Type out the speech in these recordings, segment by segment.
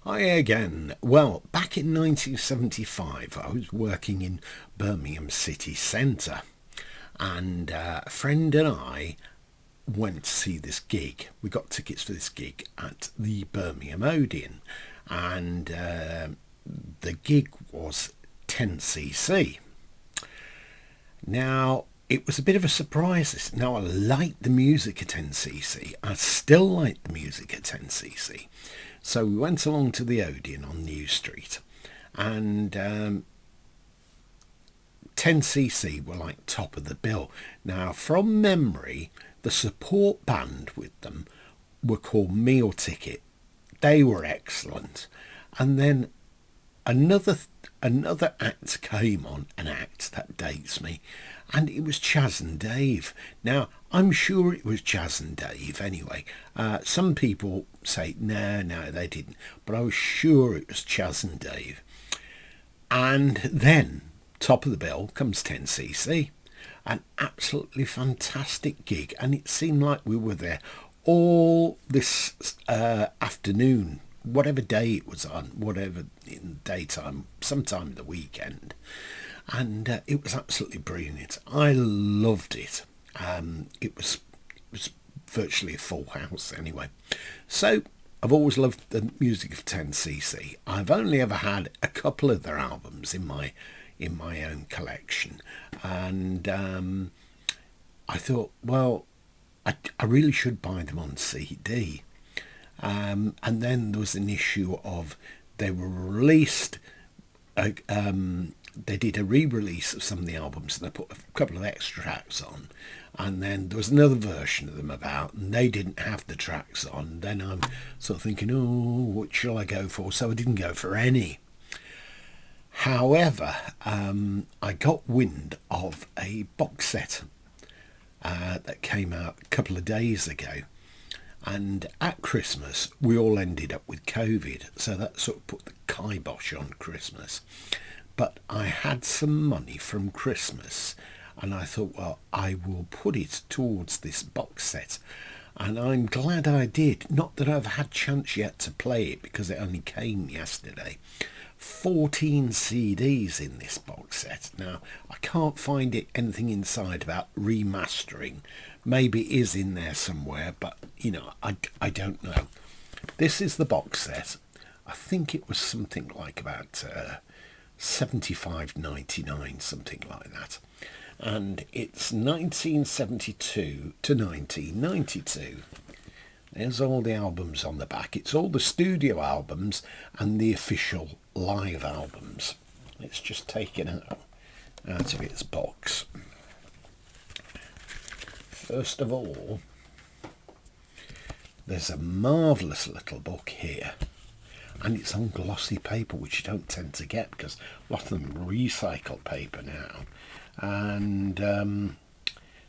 Hi again. Well, back in 1975, I was working in Birmingham city centre, and a friend and I went to see this gig. We got tickets for this gig at the Birmingham Odeon, and the gig was 10cc. Now, it was a bit of a surprise. Now, I liked the music at 10cc. I still like the music at 10cc. So we went along to the Odeon on New Street, and 10cc were like top of the bill. Now, from memory, the support band with them were called Meal Ticket. They were excellent. And then another another act came on, an act that dates me, and it was Chaz and Dave. Now, I'm sure it was Chaz and Dave anyway. Some people say no they didn't, but I was sure it was Chaz and Dave. And then top of the bill comes 10cc, an absolutely fantastic gig, and it seemed like we were there all this afternoon, whatever day it was on, whatever in the daytime, sometime in the weekend, and it was absolutely brilliant. I loved it. It was virtually a full house anyway. So I've always loved the music of 10cc. I've only ever had a couple of their albums in my own collection, and I thought, well, I really should buy them on CD. And then there was an issue of they were released. They did a re-release of some of the albums, and they put a couple of extra tracks on. And then there was another version of them about, and they didn't have the tracks on. Then I'm sort of thinking, oh, what shall I go for? So I didn't go for any. However, I got wind of a box set that came out a couple of days ago. And at Christmas, we all ended up with COVID, so that sort of put the kibosh on Christmas. But I had some money from Christmas, and I thought, well, I will put it towards this box set. And I'm glad I did. Not that I've had chance yet to play it, because it only came yesterday. 14 CDs in this box set. Now, I can't find anything inside about remastering. Maybe it is in there somewhere, but, I don't know. This is the box set. I think it was something like about $75.99, something like that. And it's 1972 to 1992. There's all the albums on the back. It's all the studio albums and the official live albums. Let's just take it out of its box. First of all, there's a marvellous little book here, and it's on glossy paper, which you don't tend to get because a lot of them are recycled paper now. And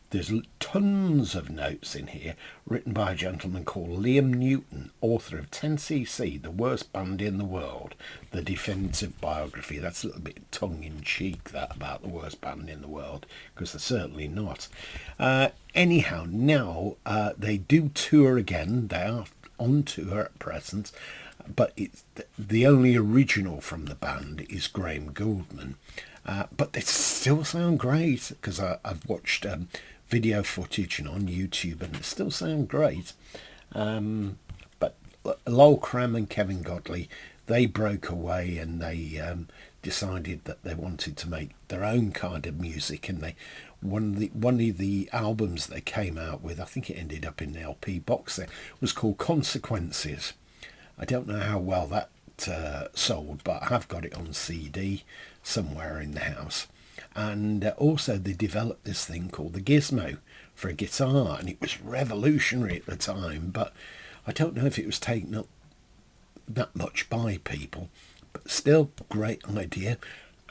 there's tons of notes in here written by a gentleman called Liam Newton, author of 10cc, the worst band in the world, the definitive biography. That's a little bit tongue-in-cheek, that, about the worst band in the world, because they're certainly not. Anyhow, now they do tour again. They are on tour at present, but it's the only original from the band is Graham Gouldman. But they still sound great, because I've watched video footage and on YouTube, and it still sound great. But Lol Cram and Kevin Godley, they broke away, and they decided that they wanted to make their own kind of music, and one of the albums they came out with, I think it ended up in the LP box set, was called Consequences. I don't know how well that sold, but I have got it on CD somewhere in the house. And also they developed this thing called the Gizmo for a guitar, and it was revolutionary at the time, but I don't know if it was taken up that much by people, but still, great idea.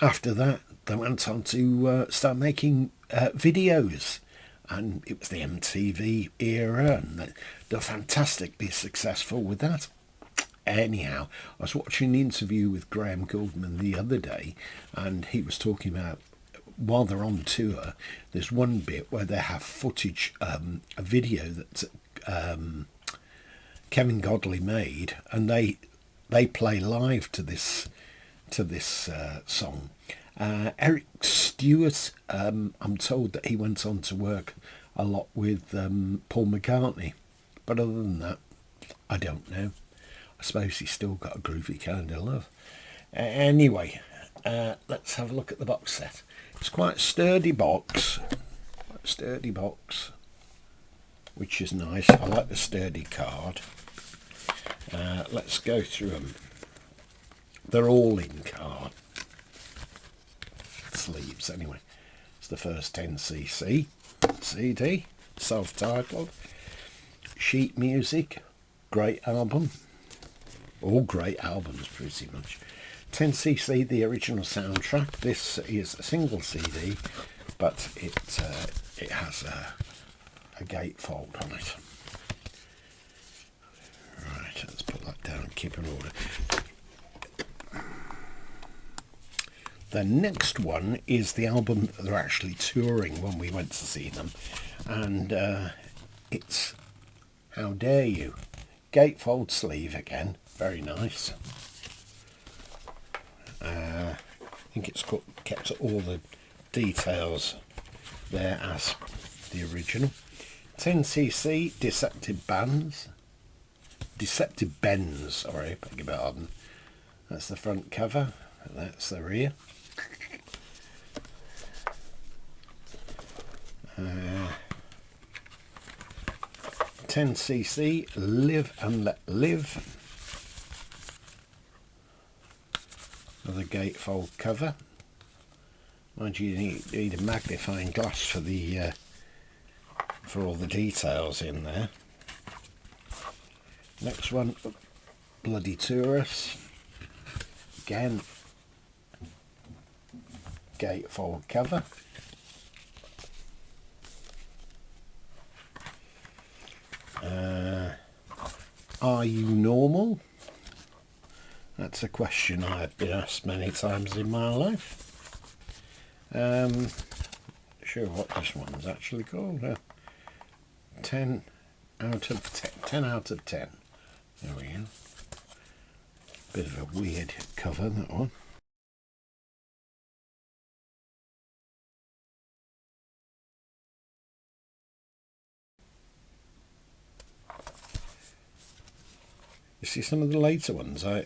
After that, they went on to start making videos, and it was the MTV era, and they're fantastically successful with that. Anyhow, I was watching an interview with Graham Gouldman the other day, and he was talking about, while they're on tour, there's one bit where they have footage, a video that Kevin Godley made, and they they play live to this song. Eric Stewart, I'm told that he went on to work a lot with Paul McCartney, but other than that, I don't know. I suppose he's still got a groovy kind of love. Anyway, let's have a look at the box set. It's quite a sturdy box, which is nice. I like the sturdy card. Let's go through them. They're all in card sleeves anyway. It's the first 10cc CD, self-titled, sheet music, great album, all great albums pretty much. 10cc, the original soundtrack. This is a single CD, but it has a gatefold on it. Right, let's put that down and keep in order. The next one is the album that they're actually touring when we went to see them, and it's How Dare You. Gatefold sleeve again, very nice. I think it's kept all the details there as the original. 10cc, Deceptive Bends, sorry, beg your pardon. That's the front cover, that's the rear. 10cc, Live and Let Live. Another gatefold cover. Mind you, need a magnifying glass for the for all the details in there. Next one, Bloody Tourist. Again, gatefold cover. Are You Normal? That's a question I've been asked many times in my life. Sure what this one's actually called. 10 out of 10. 10 out of 10. There we go. Bit of a weird cover, that one. You see, some of the later ones I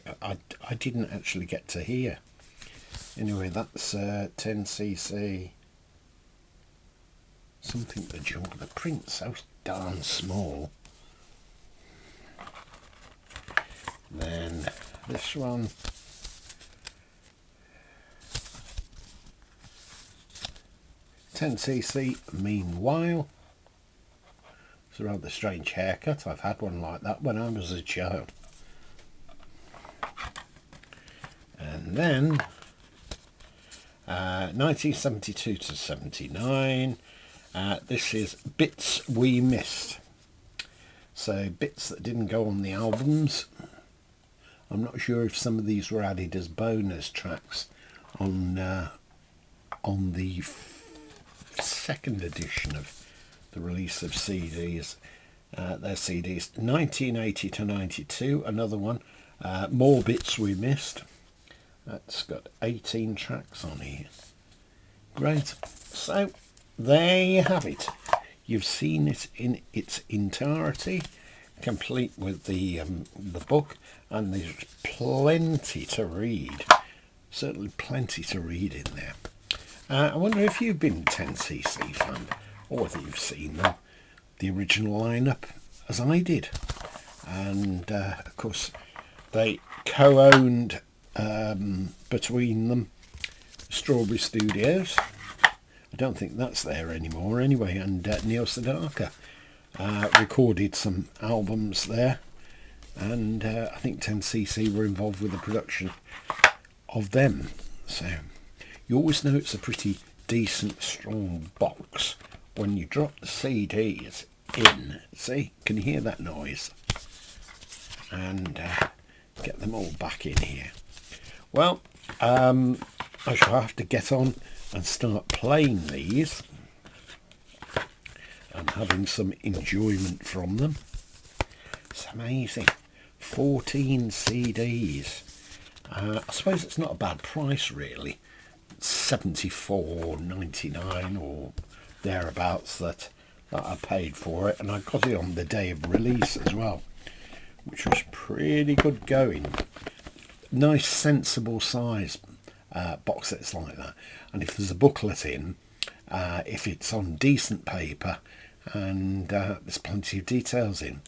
didn't actually get to hear. Anyway, that's 10cc. Something the jungle. The print's so darn small. Then this one. "10cc, Meanwhile." It's a rather strange haircut. I've had one like that when I was a child. And then 1972 to 79. This is Bits We Missed. So bits that didn't go on the albums. I'm not sure if some of these were added as bonus tracks on the second edition of the release of CDs. Their CDs. 1980 to 92. Another one. More Bits We Missed. That's got 18 tracks on here. Great. So there you have it. You've seen it in its entirety, complete with the book, and there's plenty to read. Certainly plenty to read in there. I wonder if you've been a 10cc fan, or whether you've seen them, the original lineup, as I did. And of course, they co-owned between them Strawberry Studios. I don't think that's there anymore anyway, and Neil Sedaka recorded some albums there, and I think 10cc were involved with the production of them. So you always know it's a pretty decent strong box when you drop the CDs in. See, can you hear that noise? And get them all back in here. Well, I shall have to get on and start playing these and having some enjoyment from them. It's amazing. 14 CDs. I suppose it's not a bad price really. $74.99 or thereabouts that I paid for it, and I got it on the day of release as well, which was pretty good going. Nice sensible size box sets like that, and if there's a booklet in, if it's on decent paper, and there's plenty of details in.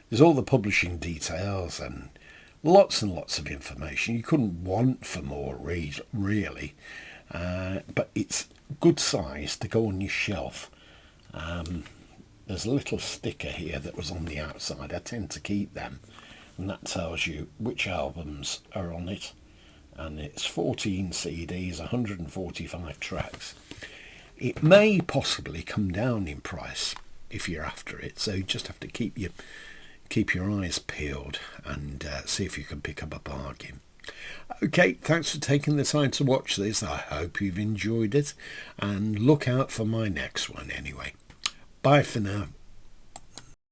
There's all the publishing details and lots of information. You couldn't want for more really, but it's good size to go on your shelf. There's a little sticker here that was on the outside. I tend to keep them, and that tells you which albums are on it, and it's 14 CDs, 145 tracks. It may possibly come down in price if you're after it, so you just have to keep your eyes peeled and see if you can pick up a bargain. Okay, thanks for taking the time to watch this. I hope you've enjoyed it, and look out for my next one anyway. Bye for now.